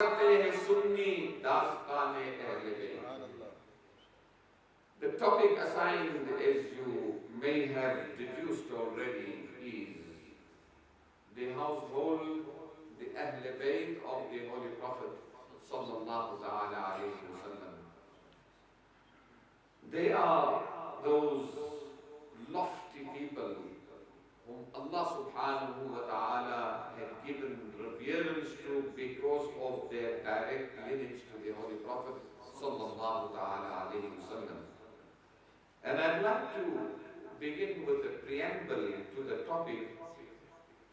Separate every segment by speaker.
Speaker 1: The topic assigned, as you may have deduced already, is the household, the Ahlul Bayt of the Holy Prophet sallallahu ta'ala alayhi wa sallam. They are those lofty people whom Allah subhanahu wa ta'ala had given reverence to because of their direct lineage to the Holy Prophet sallallahu ta'ala alayhi wa sallam. And I'd like to begin with a preamble to the topic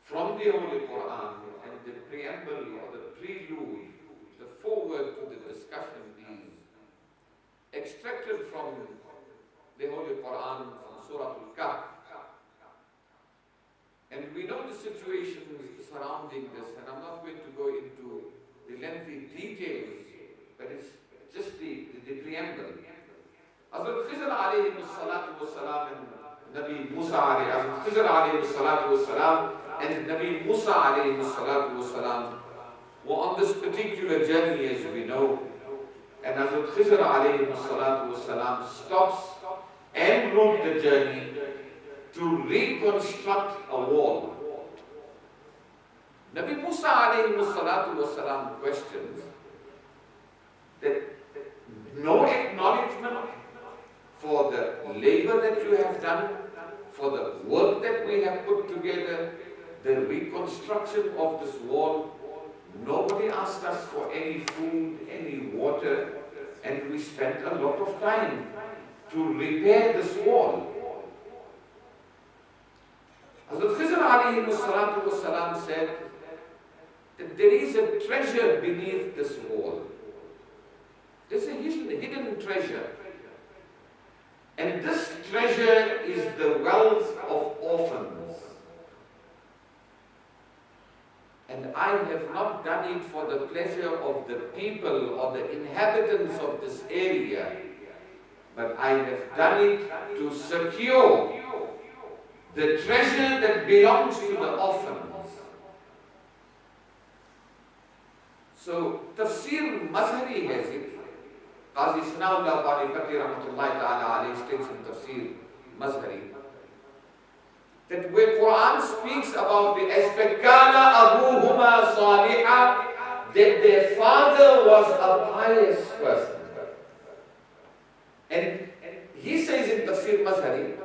Speaker 1: from the Holy Quran, and the preamble or the prelude, the foreword to the discussion is extracted from the Holy Quran, from Surah Al-Kahf. And we know the situations surrounding this, and I'm not going to go into the lengthy details, but it's just the preamble. Hazrat Khizr alayhi salatu wassalam and Nabi Musa alayhi, Khizr alayhi salatu wassalam and Nabi Musa alayhi salatu wassalam were on this particular journey, as we know. And Hazrat Khizr alayhi salatu wassalam stops en route the journey to reconstruct a wall. Nabi Musa alayhi salatu wassalam questions that no acknowledgement for the labor that you have done, for the work that we have put together, the reconstruction of this wall. Nobody asked us for any food, any water, and we spent a lot of time to repair this wall. Hazrat Khizr alayhi salatu wassalam said that there is a treasure beneath this wall. There's a hidden treasure. And this treasure is the wealth of orphans. And I have not done it for the pleasure of the people or the inhabitants of this area, but I have done it to secure the treasure that belongs to the orphans. So, Tafsir Mazhari has it. Qazi Sanawullah Bani Qati Rahmatullahi Ta'ala alayhi states in Tafsir Mazhari that where Quran speaks about the aspect Kana Abuhuma Saliha, that their father was a pious person. And he says in Tafsir Mazhari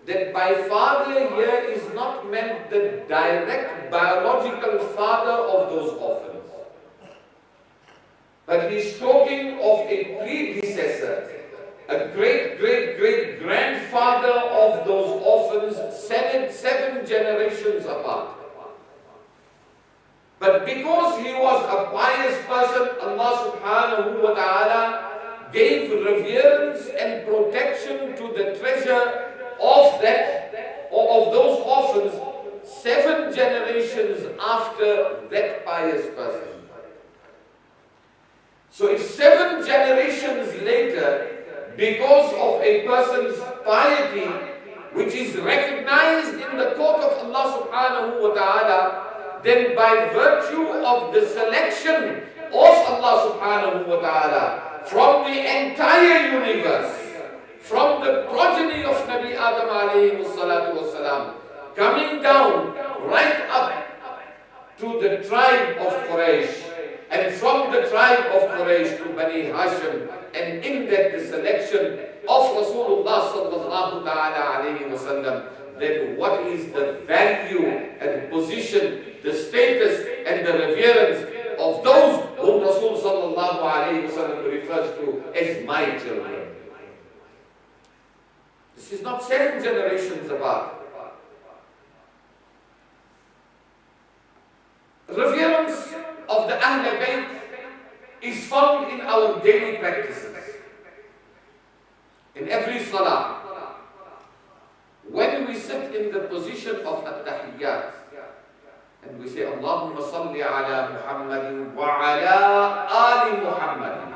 Speaker 1: that by father here is not meant the direct biological father of those orphans, but he's talking of a predecessor, a great grandfather of those orphans, seven generations apart. But because he was a pious person, Allah subhanahu wa ta'ala gave reverence and protection to the treasure of that, or of those orphans, 7 generations after that pious person. So if 7 generations later, because of a person's piety, which is recognized in the court of Allah subhanahu wa ta'ala, then by virtue of the selection of Allah subhanahu wa ta'ala from the entire universe, from the progeny of Nabi Adam alayhi salatu wasalam, coming down right up to the tribe of Quraysh, and from the tribe of Quraysh to Bani Hashim, and in that the selection of Rasulullah sallallahu ta'ala alayhi wa sallam, then what is the value and position, the status and the reverence of those whom Rasul sallallahu alayhi wa sallam refers to as my children. This is not 7 generations apart. Reverence of the Ahlul Bayt is found in our daily practices. In every salah, when we sit in the position of at-tahiyyat, and we say, Allahumma salli ala Muhammadin wa ala ali Muhammadin,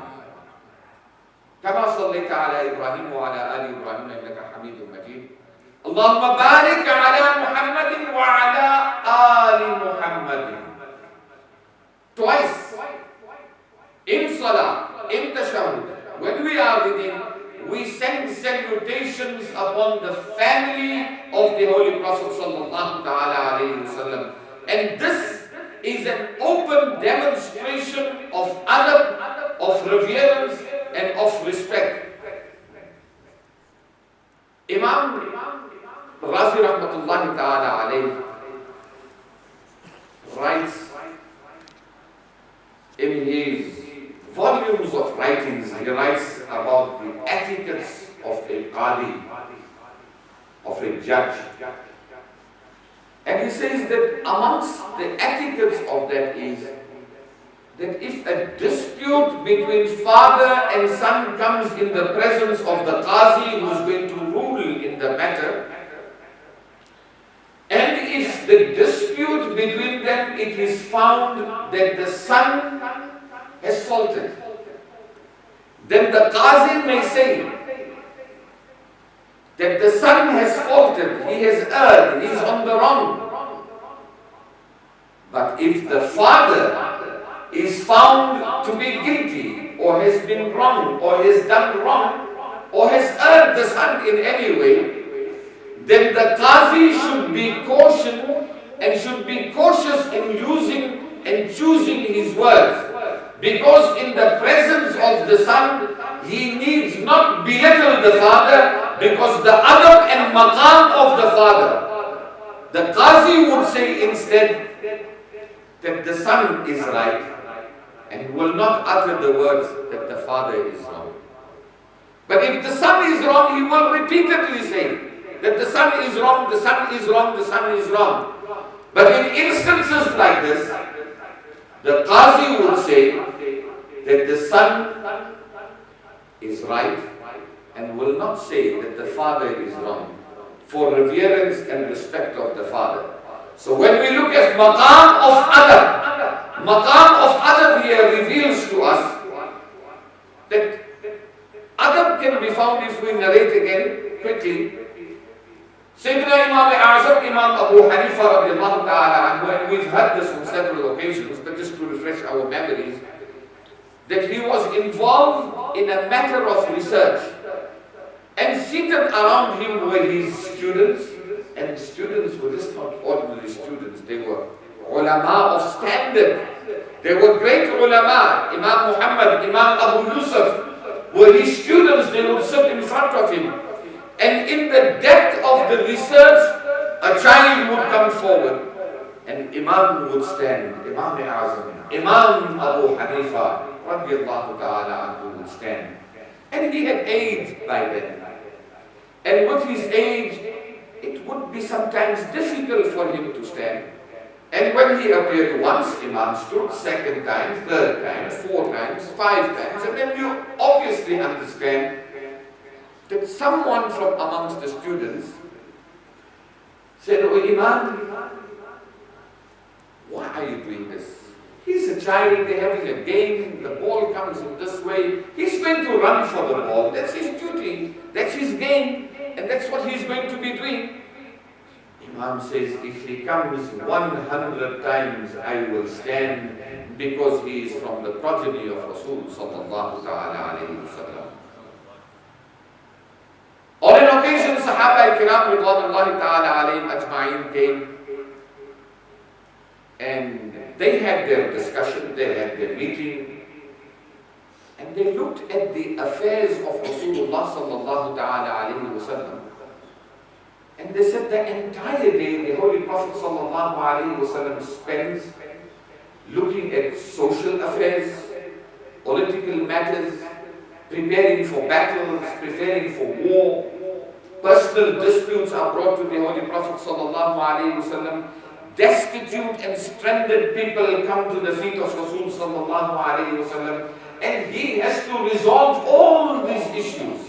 Speaker 1: kama sallaita ala Ibrahim wa ala ali Ibrahim innaka Hamidun Majid. Allahumma barik ala Muhammadin wa ala ali Muhammadin. Twice salah, in tashahhud, when we are reading, we send salutations upon the family of the Holy Prophet sallallahu ta'ala alayhi wasallam. And this is an open demonstration of adab, of reverence and of respect. Imam Razi rahmatullahi ta'ala alayhi writes in his volumes of writings, he writes about the etiquettes of a qadi, of a judge. And he says that amongst the etiquettes of that is that if a dispute between father and son comes in the presence of the qazi who is going to rule in the matter, and if the dispute between them, it is found that the son has faulted, then the qazi may say that the son has faulted, he has erred, he is on the wrong. But if the father is found to be guilty, or has been wrong, or has done wrong, or has erred the son in any way, then the qazi should be cautioned and should be cautious in using and choosing his words. Because in the presence of the son, he needs not belittle the father, because the adab and maqam of the father. The qazi would say instead that the son is right and will not utter the words that the father is wrong. But if the son is wrong, he will repeatedly say that the son is wrong, the son is wrong, the son is wrong. But in instances like this, the qazi would say that the son is right and will not say that the father is wrong, for reverence and respect of the father. So when we look at maqam of adab here reveals to us that adab can be found, if we narrate again quickly. Sayyidina Imam Azam, Imam Abu Hanifa radiallahu ta'ala anhu, and we've heard this on several occasions, but just to refresh our memories, that he was involved in a matter of research, and seated around him were his students, and the students were just not ordinary students, they were ulama of standard. They were great ulama. Imam Muhammad, Imam Abu Yusuf were his students. They would sit in front of him, and in the depth of the research, a child would come forward and Imam would stand. Imam Azam, Imam Abu Hanifa radiallahu ta'ala anhu would stand, and he had aged by then, and with his age it would be sometimes difficult for him to stand. And when he appeared once, Imam stood, second time, third time, 4 times, 5 times, and then you obviously understand that someone from amongst the students said, "Oh Imam, why are you doing this? He's a child, they're having a game, the ball comes in this way, he's going to run for the ball, that's his duty, that's his game, and that's what he's going to be doing." Imam says, "If he comes 100 times, I will stand, because he is from the progeny of Rasul sallallahu ta'ala alayhi wa sallam." On an occasion, Sahaba Kiram ridwanullahi ta'ala alayhim ajma'in came, and they had their discussion, they had their meeting, and they looked at the affairs of Rasulullah sallallahu ta'ala alayhi wa sallam. And they said the entire day the Holy Prophet sallallahu alayhi wa sallam spends looking at social affairs, political matters, preparing for battles, preparing for war. Personal disputes are brought to the Holy Prophet sallallahu alayhi wa sallam. Destitute and stranded people come to the feet of Rasul sallallahu alayhi wa sallam, and he has to resolve all these issues.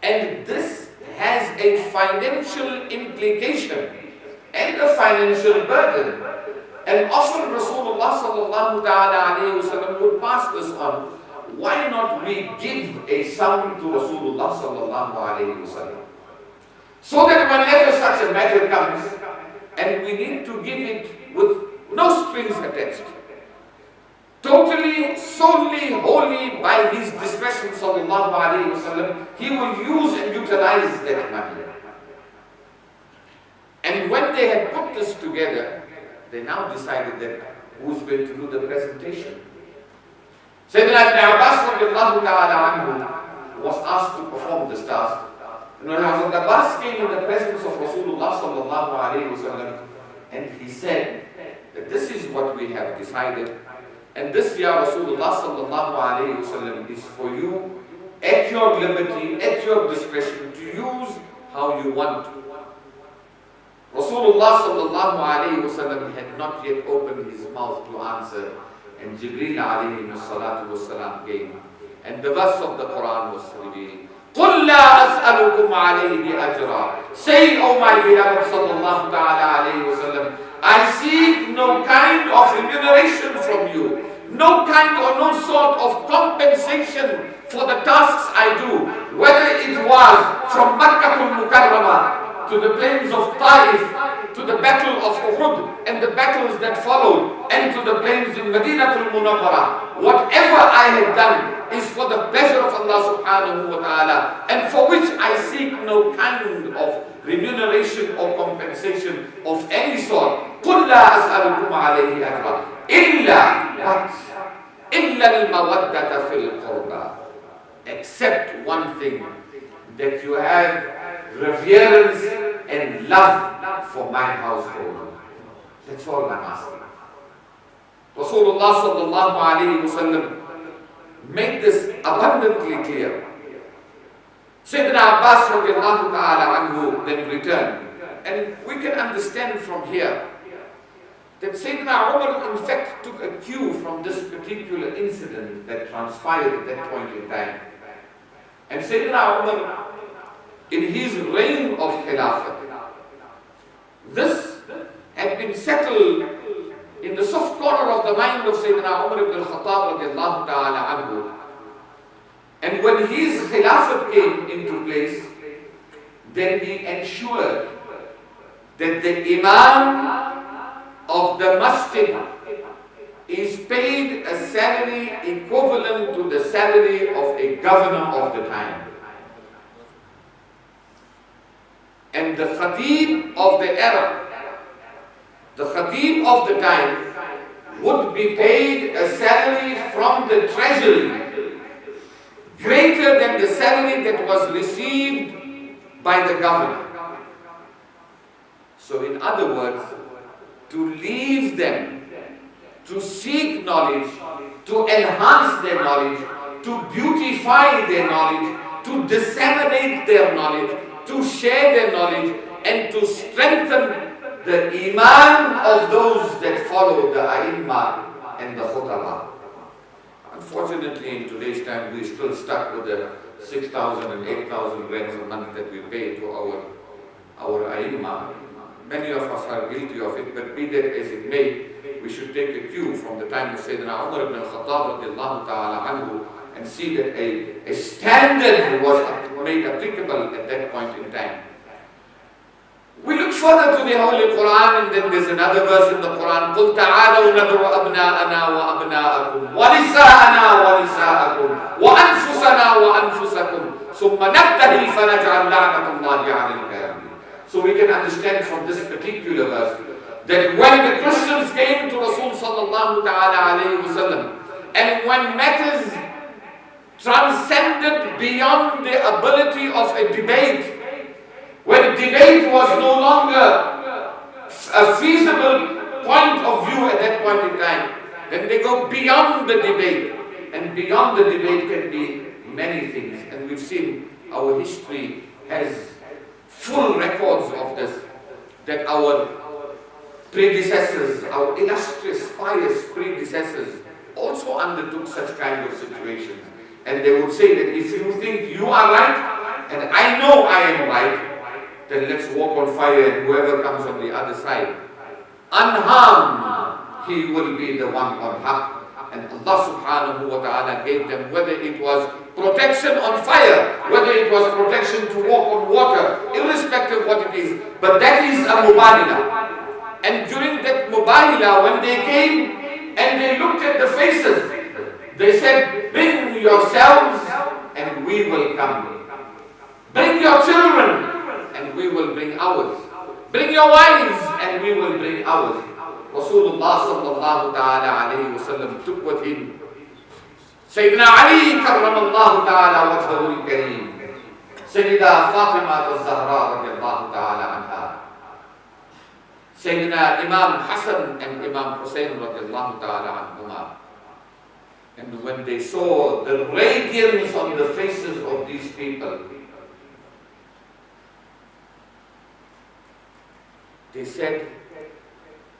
Speaker 1: And this has a financial implication and a financial burden. And often Rasulullah sallallahu ta'ala alayhi wa sallam would pass this on. Why not we give a sum to Rasulullah sallallahu alayhi wa sallam, so that whenever such a matter comes, and we need to give it with no strings attached, totally, solely only holy by his discretion, sallallahu alayhi wasallam, he will use and utilize that money. And when they had put this together, they now decided that who's going to do the presentation. Sayyidina Ibn Abbas radiallahu ta'ala anhu was asked to perform this task. And when Hazrat Abbas came in the presence of Rasulullah sallallahu alayhi wasallam, and he said that this is what we have decided, and this, Ya Rasulullah sallallahu alayhi wasallam, is for you at your liberty, at your discretion, to use how you want. Rasulullah sallallahu alayhi wasallam had not yet opened his mouth to answer, and Jibreel alayhi salatu wasalam came, and the verse of the Quran was revealed. قُلْ لَا أَسْأَلُكُمْ عَلَيْهِ أَجْرًا. Say, O my beloved sallallahu ta'ala alayhi wasallam, I seek no kind of remuneration from you, no kind or no sort of compensation for the tasks I do, whether it was from Makkah al-Mukarramah to the plains of Taif, to the battle of Uhud and the battles that followed, and to the plains in Madinatul Munawwara. Whatever I had done is for the pleasure of Allah subhanahu wa ta'ala, and for which I seek no kind of remuneration or compensation of any sort. قُلْ لَا أَسْأَلُكُمْ عَلَيْهِ أَجْرًا إِلَّا الْمَوَدَّةَ فِي الْقُرْبَى. Except one thing, that you have reverence and love for my household. That's all I'm asking. Rasulullah sallallahu alayhi wasallam made this abundantly clear. Sayyidina Abbas radiallahu ta'ala anhu then returned. And we can understand from here that Sayyidina Umar in fact took a cue from this particular incident that transpired at that point in time. And Sayyidina Umar, in his reign of Khilafat, this had been settled in the soft corner of the mind of Sayyidina Umar ibn al-Khattab radiallahu ta'ala anhu. And when his Khilafat came into place, then he ensured that the Imam of the Masjid is paid a salary equivalent to the salary of a governor of the time. And the Khatib of the era, the Khatib of the time, would be paid a salary from the treasury greater than the salary that was received by the governor. So in other words, to leave them, to seek knowledge, to enhance their knowledge, to beautify their knowledge, to disseminate their knowledge, to share their knowledge, and to strengthen the iman of those that follow the A'immah and the Khutaba. Unfortunately, in today's time, we're still stuck with the 6,000 and 8,000 rands a month that we pay to our A'immah. Many of us are guilty of it, but be that as it may, we should take a cue from the time of Sayyidina Umar ibn al-Khattab radiallahu ta'ala anhu and see that a standard was made applicable at that point in time. We look further to the Holy Quran, and then there's another verse in the Quran, قُلْ تَعَالَوْا نَدْعُ أَبْنَاءَنَا وَأَبْنَاءَكُمْ وَنِسَاءَنَا وَنِسَاءَكُمْ وَأَنفُسَنَا وَأَنفُسَكُمْ ثُمَّ نَبْتَهِلْ فَنَجْعَلْ لَعْنَةَ اللَّهِ عَلَى الْكَاذِبِينَ. So we can understand from this particular verse that when the Christians came to Rasul sallallahu ta'ala alayhi wasallam, and when matters transcended beyond the ability of a debate, when debate was no longer a feasible point of view at that point in time, then they go beyond the debate. And beyond the debate can be many things. And we've seen our history has full records of this, that our predecessors, our illustrious, pious predecessors also undertook such kind of situations. And they would say that if you think you are right, and I know I am right, then let's walk on fire, and whoever comes on the other side, unharmed, he will be the one on haq. And Allah subhanahu wa ta'ala gave them, whether it was protection on fire, whether it was protection to walk on water, irrespective of what it is. But that is a mubahila. And during that mubahila, when they came and they looked at the faces, the They said, bring yourselves and we will come. Bring your children and we will bring ours. Bring your wives and we will bring ours. Rasulullah sallallahu ta'ala alayhi wa sallam took with him Sayyidina Ali karramallahu ta'ala wajhahu al-kareem, Sayyida Fatima al-Zahra radiyallahu ta'ala anha, Sayyidina Imam Hassan and Imam Hussein radiyallahu ta'ala anhuma. And when they saw the radiance on the faces of these people, they said,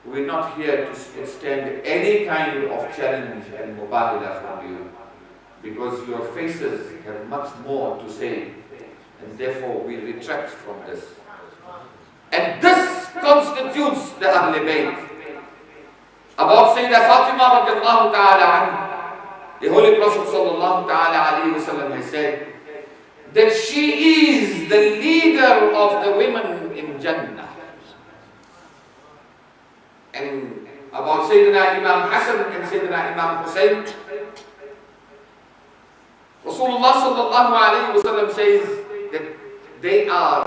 Speaker 1: we're not here to withstand any kind of challenge and mubahala from you, because your faces have much more to say, and therefore we retract from this. And this constitutes the Ahlul Bayt. About Sayyidah Fatima radiallahu ta'ala anha, the Holy Prophet sallallahu ta'ala alayhi wa sallam has said that she is the leader of the women in Jannah. And about Sayyidina Imam Hassan and Sayyidina Imam Hussein, Rasulullah sallallahu alayhi wa sallam says that they are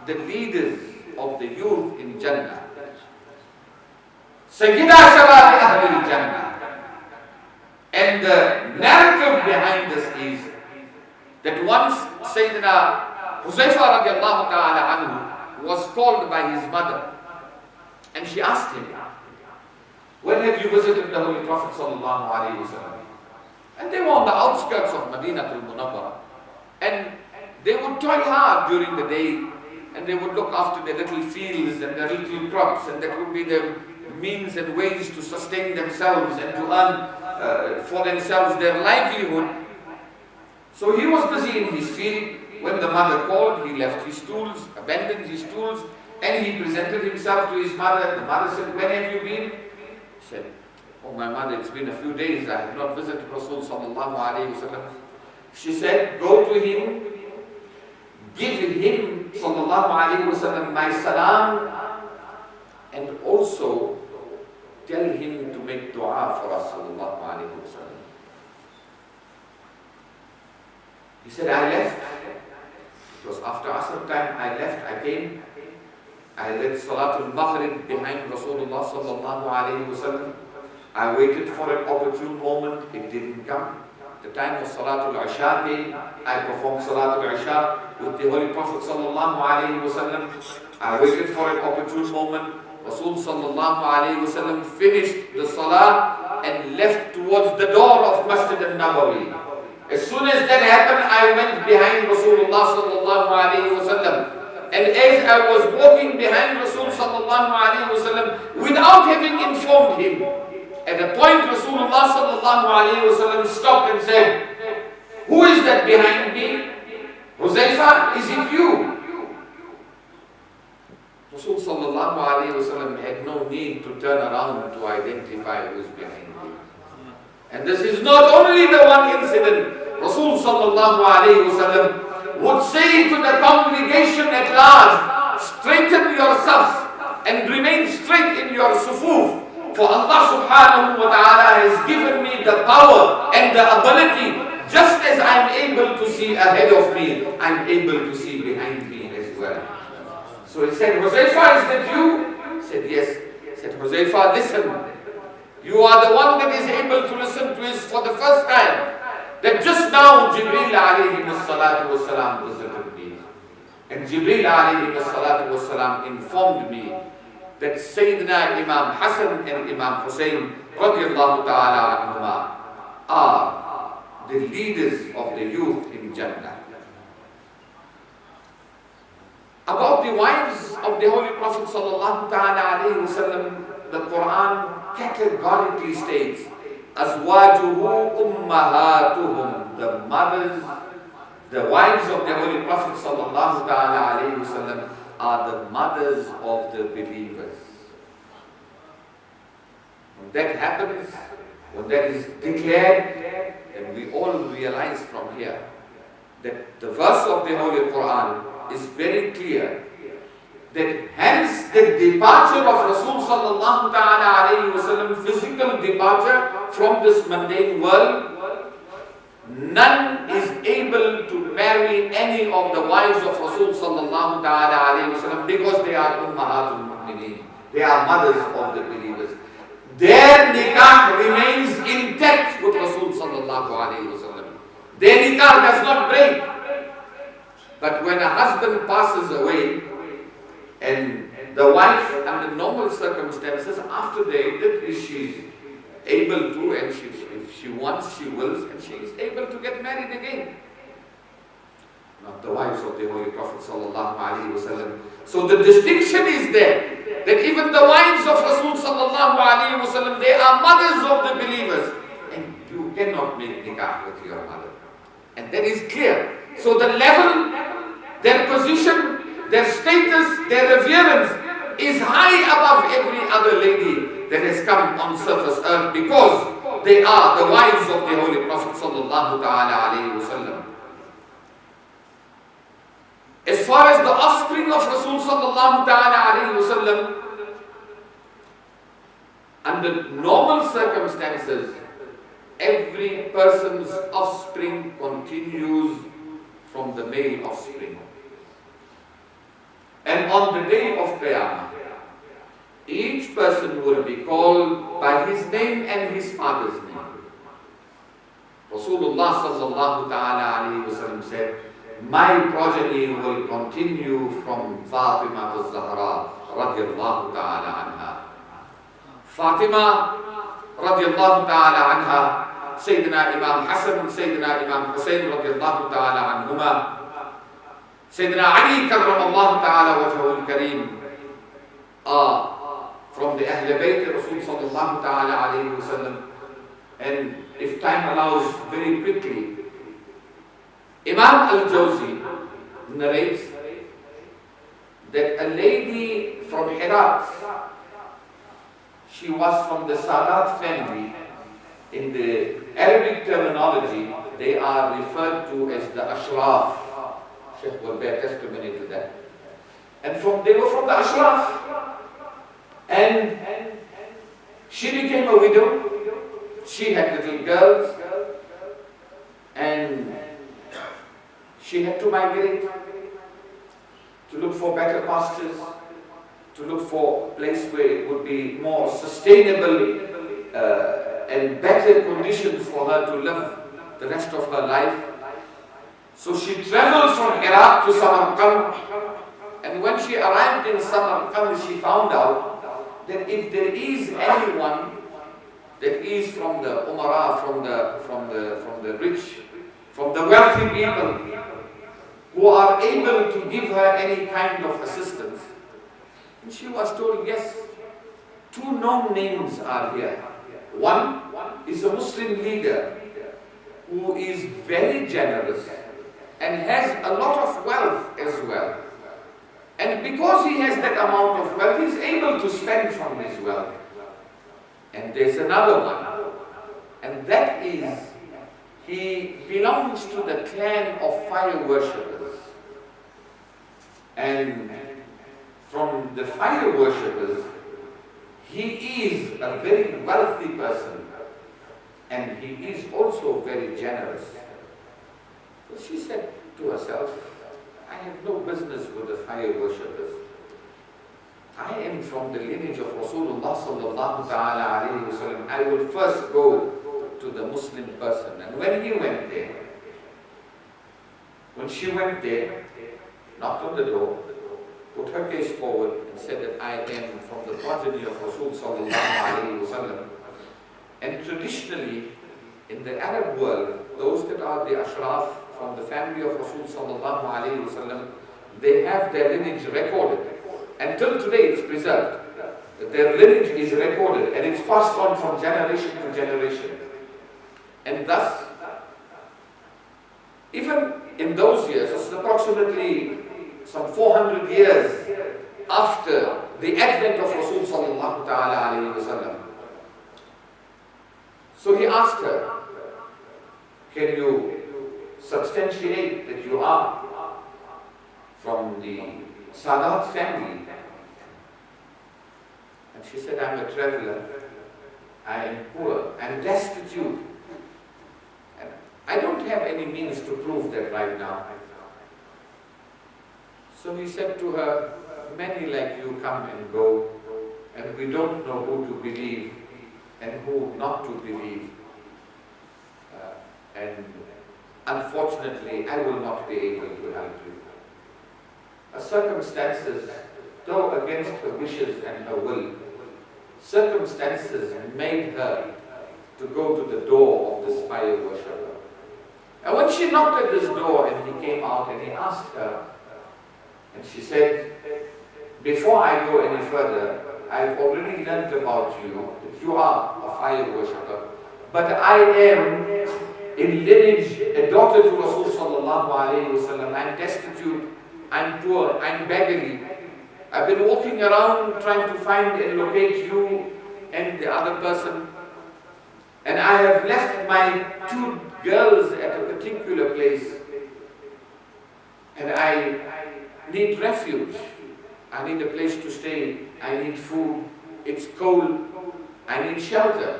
Speaker 1: the leaders of the youth in Jannah. Sayyida Shabab Ahlul Jannah. And the narrative behind this is that once Sayyidina Huzaifa radiallahu ta'ala anhu was called by his mother, and she asked him, when have you visited the Holy Prophet sallallahu alayhi wa sallam? And they were on the outskirts of Medina al-Munawwara. And they would toil hard during the day, and they would look after their little fields and their little crops, and that would be the means and ways to sustain themselves and to earn for themselves their livelihood. So he was busy in his field. When the mother called, he left his tools, abandoned his tools, and he presented himself to his mother. The mother said, when have you been? He said, oh my mother, it's been a few days. I have not visited Rasul sallallahu alayhi wa sallam. She said, go to him, give him sallallahu alayhi wa sallam my salam, and also tell him to make dua for us sallallahu alayhi wa sallam. He said, I left. It was after Asr time. I left, I came. I led Salatul Maghrib behind Rasulullah sallallahu alayhi wa sallam. I waited for an opportune moment. It didn't come. The time of Salatul Isha came. I performed Salatul Isha with the Holy Prophet sallallahu alayhi wa sallam. I waited for an opportune moment. Rasul sallallahu alayhi wa sallam finished the Salah and left towards the door of Masjid al-Nabawi. As soon as that happened, I went behind Rasulullah sallallahu alayhi wa sallam. And as I was walking behind Rasul sallallahu alayhi wa sallam, without having informed him, at a point Rasulullah sallallahu alayhi wa sallam stopped and said, who is that behind me? Huzaifa, is it you? Rasul sallallahu alayhi wa sallam had no need to turn around to identify who is behind me. And this is not only the one incident. Rasul sallallahu alayhi wa sallam would say to the congregation at large, straighten yourselves and remain straight in your sufuf, for Allah subhanahu wa ta'ala has given me the power and the ability, just as I'm able to see ahead of me, I'm able to see behind me as well. So he said, Huzaifa, is that you? He said, yes. He said, Huzaifa, listen. You are the one that is able to listen to this for the first time. That just now Jibreel alayhi salatu wasalam visited me. And Jibreel alayhi salatu wasalam informed me that Sayyidina Imam Hassan and Imam Hussein radiallahu ta'ala anhuma are the leaders of the youth in Jannah. About the wives of the Holy Prophet sallallahu ta'ala alayhi wa sallam, the Quran categorically states, Azwajuhu ummahatuhum, the mothers, the wives of the Holy Prophet sallallahu ta'ala alayhi wa sallam are the mothers of the believers. When that happens, when that is declared, then we all realize from here that the verse of the Holy Quran is very clear, that hence the departure of Rasul sallallahu ta'ala alayhi wa sallam, physical departure from this mundane world, none is able to marry any of the wives of Rasul sallallahu ta'ala alayhi wasallam because they are ummahatul mu'mineen. They are mothers of the believers. Their nikah remains intact with Rasul sallallahu alayhi wasallam. Their nikah does not break. But when a husband passes away and the wife under normal circumstances after they did, she's able to, and if she wants, she wills, and she is able to get married again. Not the wives of the Holy Prophet sallallahu alaihi wasallam. So the distinction is there that even the wives of Rasul sallallahu alaihi wasallam, they are mothers of the believers, and you cannot make nikah with your mother, and that is clear. So the level, their position, their status, their reverence is high above every other lady that has come on surface earth because they are the wives of the Holy Prophet sallallahu ta'ala alayhi wasallam. As far as the offspring of Rasul sallallahu ta'ala alayhi wasallam, under normal circumstances, every person's offspring continues from the male offspring. And on the day of Qiyamah, each person will be called by his name and his father's name. Rasulullah sallallahu ta'ala alayhi wa sallam said, my progeny will continue from Fatima al-Zahra radiallahu ta'ala anha. Fatima radiallahu ta'ala anha, Sayyidina Imam Hassan and Sayyidina Imam Hussein radiallahu ta'ala anhuma, Sayyidina Ali karramallahu ta'ala wajhahul kareem are from the Ahlul Bayt Rasul sallallahu ta'ala alayhi wa sallam. And if time allows, very quickly, Imam al-Jawzi narrates that a lady from Herat, she was from the Sadat family. In the Arabic terminology, they are referred to as the Ashraf. Sheikh will bear testimony to that. And they were from the Ashraf. And she became a widow. She had little girls. And she had to migrate to look for better pastures, to look for a place where it would be more sustainable and better conditions for her to live the rest of her life. So she traveled from Iraq to Samarkand, and when she arrived in Samarkand, she found out that if there is anyone that is from the Umara, from the rich, from the wealthy people, who are able to give her any kind of assistance, and she was told, yes, two known names are here. One is a Muslim leader who is very generous and has a lot of wealth as well. And because he has that amount of wealth, he is able to spend from his wealth. And there's another one, and that is, he belongs to the clan of fire worshippers. And from the fire worshippers, he is a very wealthy person, and he is also very generous. So she said to herself, I have no business with the fire worshippers. I am from the lineage of Rasulullah sallallahu ta'ala alayhi wa sallam. I will first go to the Muslim person. And when he went there, when she went there, knocked on the door, put her case forward and said that I am from the progeny of Rasul sallallahu alayhi wa sallam. And traditionally, in the Arab world, those that are the Ashraf from the family of Rasul sallallahu alayhi wa sallam, they have their lineage recorded. Until today it's preserved. Their lineage is recorded and it's passed on from generation to generation. And thus, even in those years, it's approximately some 400 years after the advent of Rasul sallallahu ta'ala alayhi wa sallam. So he asked her, can you substantiate that you are from the Sadat family? And she said, I'm a traveler, I am poor, I'm destitute. And I don't any means to prove that right now. So he said to her, many like you come and go, and we don't know who to believe and who not to believe. And unfortunately, I will not be able to help you. Circumstances, though against her wishes and her will, circumstances made her to go to the door of this fire worshipper. And when she knocked at this door and he came out and he asked her, and she said, before I go any further, I've already learned about you, that you are a fire worshipper, but I am in lineage a daughter to Rasul sallallahu alayhi wa sallam. I'm destitute, I'm poor, I'm beggarly. I've been walking around trying to find and locate you and the other person. And I have left my 2 girls at a particular place. And I need refuge. I need a place to stay. I need food. It's cold. I need shelter.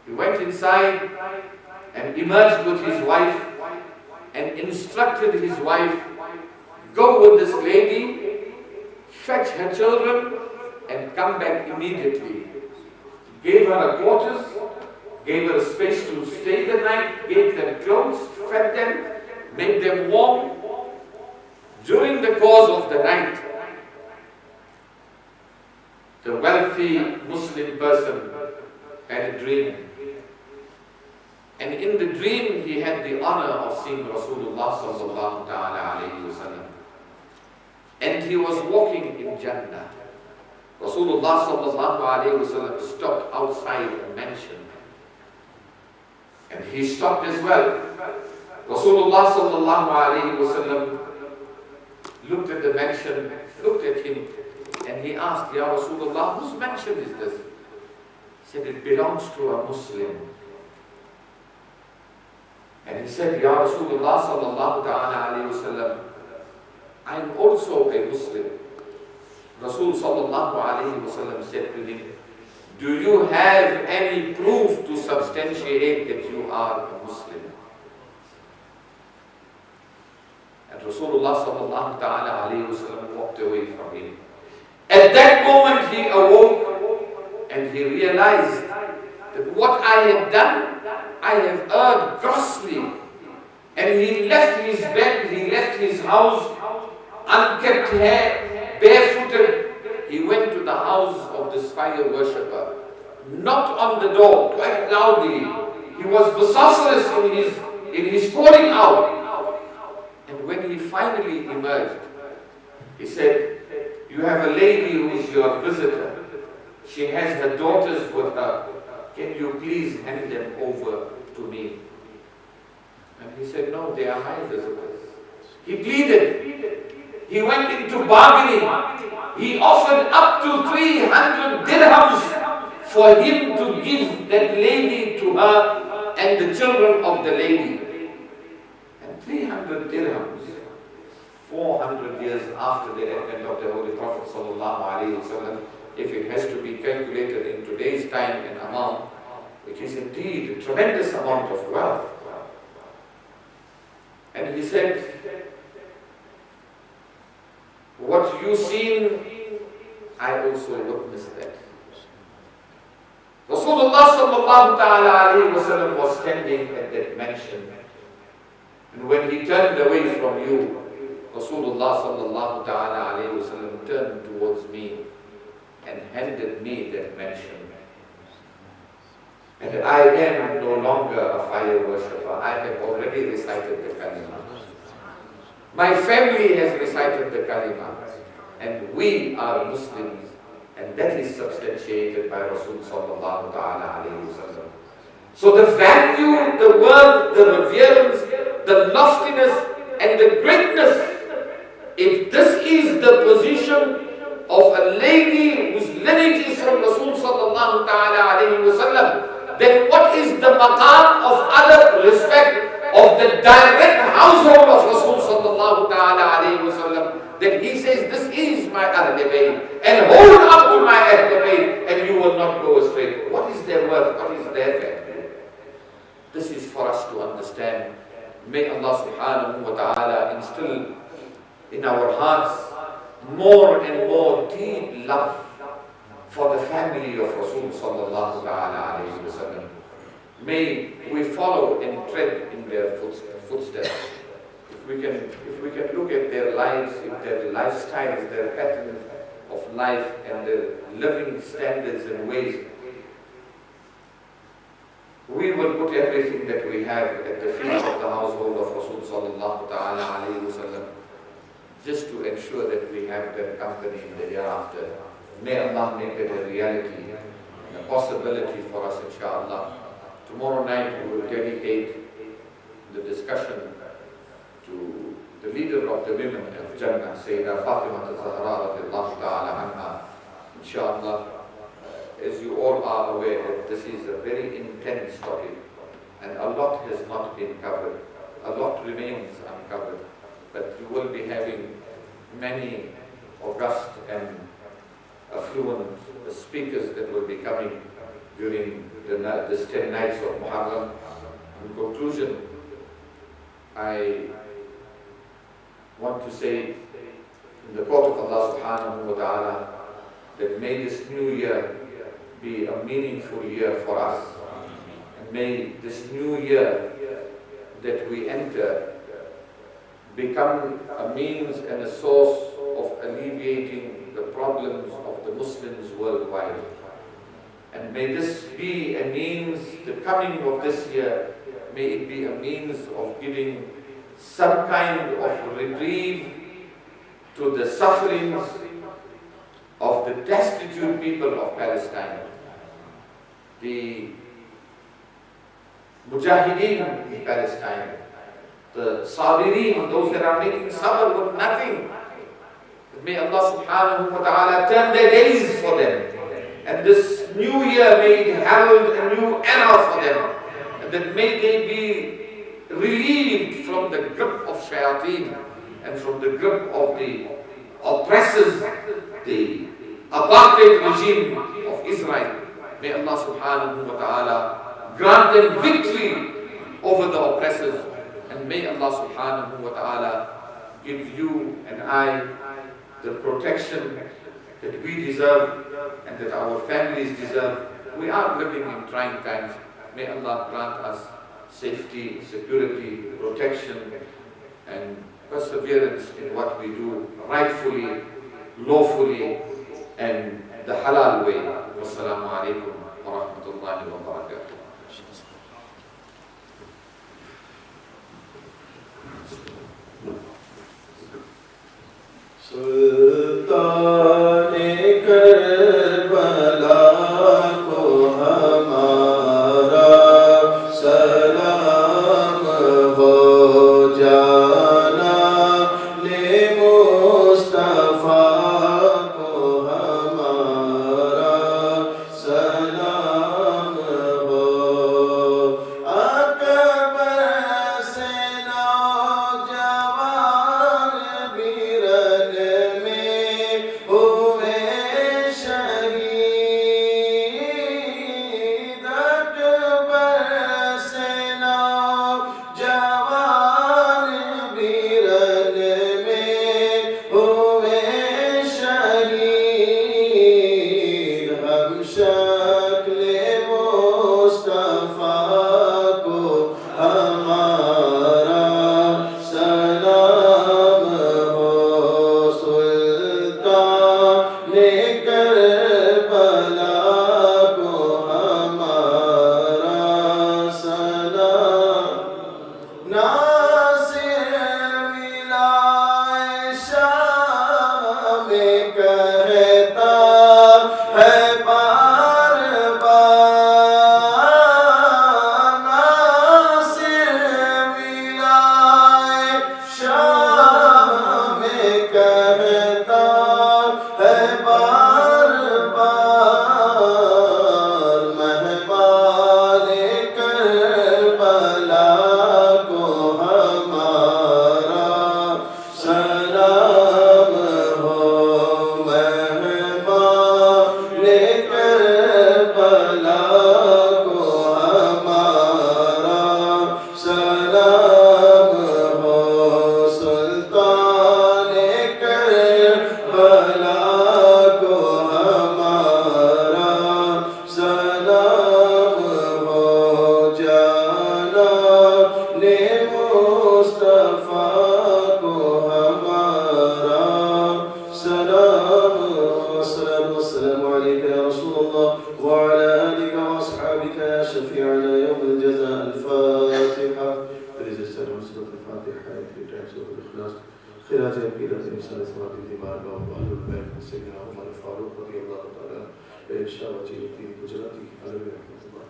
Speaker 1: He went inside and emerged with his wife and instructed his wife, go with this lady, fetch her children, and come back immediately. Gave her a quarters, gave her a space to stay the night, gave them clothes, fed them, made them warm. During the course of the night, the wealthy Muslim person had a dream. And in the dream, he had the honor of seeing Rasulullah sallallahu ta'ala alayhi wa sallam. And he was walking in Jannah. Rasulullah sallallahu alayhi wa sallam stopped outside a mansion. And he stopped as well. Rasulullah sallallahu alayhi wa sallam looked at the mansion, looked at him, and he asked, Ya Rasulullah, whose mansion is this? He said, it belongs to a Muslim. And he said, Ya Rasulullah sallallahu ta'ala alayhi wa sallam, I am also a Muslim. Rasul sallallahu alayhi wa sallam said to him, do you have any proof to substantiate that you are a Muslim? And Rasulullah sallallahu ta'ala alayhi wa sallam walked away from him. At that moment he awoke and he realized that what I had done, I have erred grossly. And he left his bed, he left his house, unkempt hair, barefooted. He went to the house of this fire worshipper, knocked on the door quite loudly. He was vociferous in his calling out. And when he finally emerged, he said, you have a lady who is your visitor. She has her daughters with her. Can you please hand them over to me? And he said, no, they are my visitors. He pleaded. He went into bargaining. He offered up to 300 dirhams for him to give that lady to her and the children of the lady. And 300 dirhams, 400 years after the advent of the Holy Prophet sallallahu alaihi wasallam, if it has to be calculated in today's time and amount, it is indeed a tremendous amount of wealth. And he said, what you seen, I also witnessed that. Rasulullah sallallahu ta'ala alayhi wa sallam was standing at that mansion. And when he turned away from you, Rasulullah sallallahu ta'ala alayhi wa sallam turned towards me and handed me that mansion. And I am no longer a fire worshipper. I have already recited the kalima. My family has recited the kalima. And we are Muslims. And that is substantiated by Rasul sallallahu ta'ala alayhi wa sallam. So the value, the worth, the reverence, the loftiness and the greatness, if this is the position of a lady whose lineage is from Rasul sallallahu ta'ala alayhi wa sallam, then what is the maqam of other respect of the direct household of Rasul sallallahu ta'ala alayhi wa sallam, that he says, this is my Ahlul Bayt, and hold up to my Ahlul Bayt and you will not go astray. What is their worth? What is their value? This is for for us to understand. May Allah subhanahu wa ta'ala instill in our hearts more and more deep love for the family of Rasul sallallahu ta'ala alayhi wa sallam. May we follow and tread in their footsteps. If we can look at their lives, if their lifestyles, their pattern of life and their living standards and ways, we will put everything that we have at the feet of the household of Rasul sallallahu ta'ala alayhi wa sallam, just to ensure that we have their company in the hereafter. May Allah make it a reality, a possibility for us, inshaAllah. Tomorrow night we will dedicate the discussion to the leader of the women of Jannah, Sayyidah Fatima al-Zahra radiallahu ta'ala anha. Inshallah, as you all are aware that this is a very intense topic and a lot has not been covered. A lot remains uncovered, but you will be having many august and affluent speakers that will be coming during this 10 nights of Muharram. In conclusion, I want to say in the court of Allah subhanahu wa ta'ala that may this new year be a meaningful year for us. And may this new year that we enter become a means and a source of alleviating the problems of the Muslims worldwide. And may this be a means, the coming of this year, may it be a means of giving some kind of reprieve to the sufferings of the destitute people of Palestine. The Mujahideen in Palestine, the Sabirin, those that are making sabr with nothing. May Allah subhanahu wa ta'ala turn their days for them. And this new year may it herald a new era for them. And that may they be relieved from the grip of shayateen and from the grip of the oppressors, the apartheid regime of Israel. May Allah subhanahu wa ta'ala grant them victory over the oppressors. And may Allah subhanahu wa ta'ala give you and I the protection that we deserve and that our families deserve. We are living in trying times. May Allah grant us safety, security, protection and perseverance in what we do rightfully, lawfully and the halal way. Wassalamu alaikum wa rahmatullahi wa barakatuh.
Speaker 2: Sultan Karbala को हमारा सलाम हो जाना, ले मुस्तफा को हमारा सलाम हो Trust, خراج عقيدة إنسان إسماعيل في بارگاه أهل البيت سيدنا عمر الفاروق رضي الله تعالى بإنشاء وجه الدين الجزراتي عليه رحمة الله.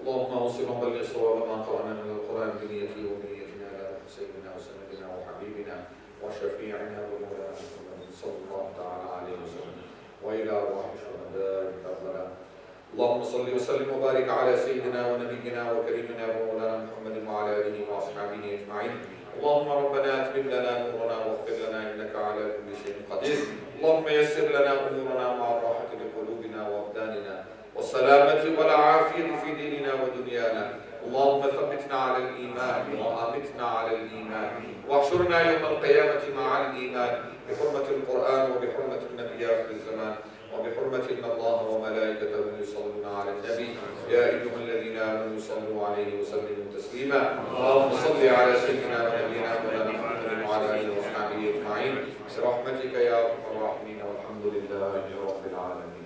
Speaker 1: اللهم اوصل وبلغ صواب ما قرانا من القران بنيتي وبنيتنا على سيدنا وسندنا وحبيبنا وشفيعنا ومولانا محمد صلى الله تعالى عليه وسلم والى ارواح الشهداء كربلاء. اللهم صل وسلم وبارك على سيدنا ونبينا وكريمنا ومولانا محمد وعلى اله واصحابه اجمعين. اللهم ربنا اتمم لنا نورنا واغفر لنا انك على كل شيء قدير. اللهم يسر لنا امورنا مع الراحه لقلوبنا وابداننا والسلامة والعافية في ديننا ودنيانا. اللهم ثبتنا على الإيمان وأمتنا على الإيمان واحشرنا يوم القيامة مع الإيمان بحرمة القرآن وبحرمة النبي آخر الزمان وبحرمة إن الله وملائكته يصلون على النبي يا أيها الذين آمنوا صلوا عليه وسلموا تسليما. اللهم صل على سيدنا ونبينا مولانا محمد وعلى آله وصحبه أجمعين برحمتك يا أرحم الراحمين والحمد لله رب العالمين.